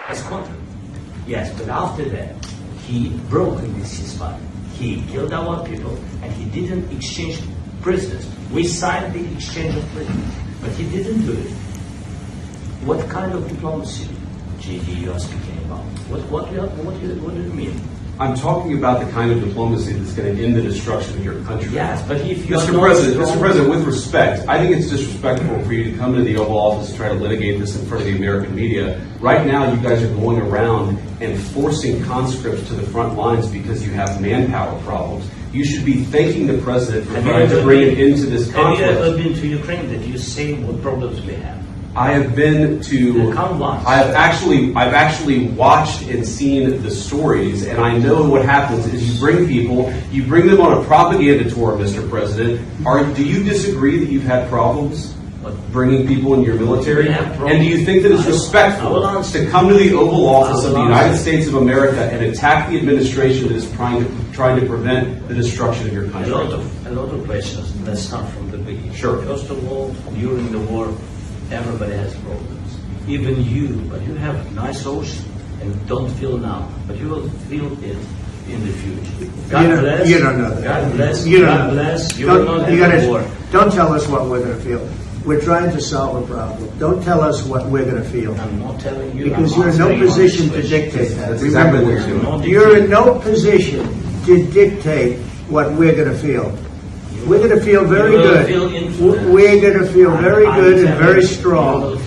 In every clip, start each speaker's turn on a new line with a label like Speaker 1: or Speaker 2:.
Speaker 1: as contract. Yes, but after that, he broke this ceasefire. He killed our people, and he didn't exchange prisoners. We signed the exchange of prisoners, but he didn't do it. What kind of diplomacy, JD, you are speaking about? What do you mean?
Speaker 2: I'm talking about the kind of diplomacy that's going to end the destruction of your country.
Speaker 1: Yes, but if you
Speaker 2: Mr. President, with respect, I think it's disrespectful for you to come to the Oval Office and try to litigate this in front of the American media. Right now, you guys are going around and forcing conscripts to the front lines because you have manpower problems. You should be thanking the President for trying to bring it into this conflict.
Speaker 1: Have you ever been to Ukraine that you see what problems we have?
Speaker 2: I have been to. I've actually watched and seen the stories, and I know what happens is you bring people, you bring them on a propaganda tour, Mr. President. Do you disagree that you've had problems bringing people in your military? And do you think that it's respectful to come to the Oval Office of the United States of America and attack the administration that is trying to prevent the destruction of your country?
Speaker 1: A lot of questions. Let's start from the beginning.
Speaker 2: Sure.
Speaker 1: First of all, during the war, everybody has problems. Even you, but you have a nice ocean and don't feel now, but you will feel it in the future. God bless.
Speaker 3: You don't know that.
Speaker 1: God bless.
Speaker 3: You don't
Speaker 1: God
Speaker 3: know.
Speaker 1: bless. You will not have a war.
Speaker 3: Don't tell us what we're going to feel. We're trying to solve a problem. Don't tell us what we're going to feel.
Speaker 1: I'm not telling you.
Speaker 3: Because you're in no position to dictate that.
Speaker 2: That's exactly what you're doing.
Speaker 3: You're in no position to dictate what we're going to feel. We're going to feel very good. We're going to feel very good and very strong.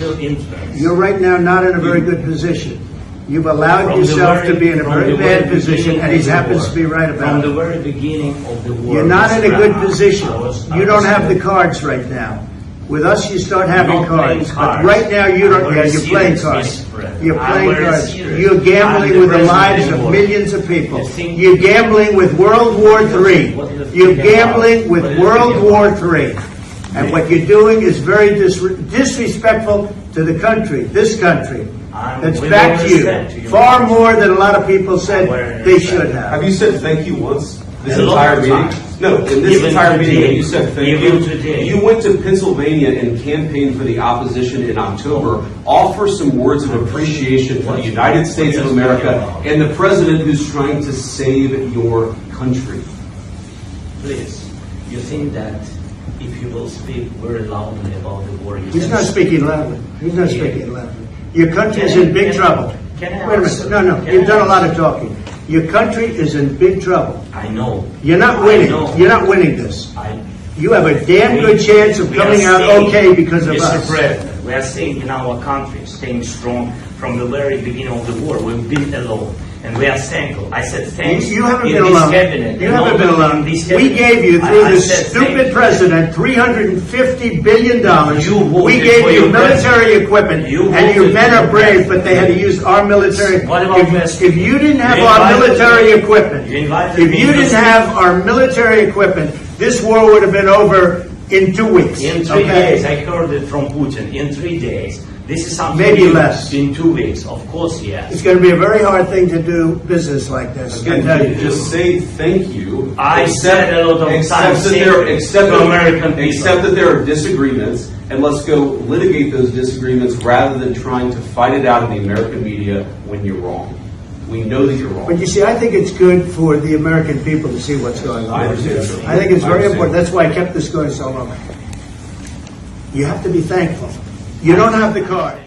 Speaker 3: You're right now not in a very good position. You've allowed yourself to be in a very bad position, and he happens to be right about it.
Speaker 1: From the very beginning of the war.
Speaker 3: You're not in a good position. You don't have the cards right now. With us, you start having cards. But right now, you don't. Yeah, you're playing cards. You're playing cards. You're gambling with the lives of millions of people. You're gambling with World War III. You're gambling with World War III. And what you're doing is very disrespectful to the country, this country. That's backed you far more than a lot of people said they should have.
Speaker 2: Have you said thank you once? This entire meeting? No, in this entire meeting, you said thank you. You went to Pennsylvania and campaigned for the opposition in October. Offer some words of appreciation for the United States of America and the president who's trying to save your country.
Speaker 1: Please, you think that if you will speak very loudly about the war...
Speaker 3: He's not speaking loudly. He's not speaking loudly. Your country is in big trouble. Wait a minute. No, you've done a lot of talking. Your country is in big trouble.
Speaker 1: I know.
Speaker 3: You're not winning. You're not winning this. You have a damn good chance of coming out okay because of us.
Speaker 1: Mr. President, we are staying in our country, staying strong from the very beginning of the war. We've been alone. And we are thankful. I said thanks.
Speaker 3: You haven't been alone. You haven't been alone. We gave you, through this stupid president, $350 billion. We gave you military equipment, and your men are brave, but they had to use our military. If you didn't have our military equipment, this war would have been over in 2 weeks.
Speaker 1: In 3 days. I heard it from Putin. In 3 days. This is something
Speaker 3: maybe less.
Speaker 1: In 2 weeks, of course, yes.
Speaker 3: It's going to be a very hard thing to do business like this.
Speaker 2: Again, just say thank you.
Speaker 1: I said a lot of times.
Speaker 2: Accept that there are disagreements, and let's go litigate those disagreements rather than trying to fight it out in the American media when you're wrong. We know that you're wrong.
Speaker 3: But you see, I think it's good for the American people to see what's going on. I think it's very important. That's why I kept this going so long. You have to be thankful. You don't have the card.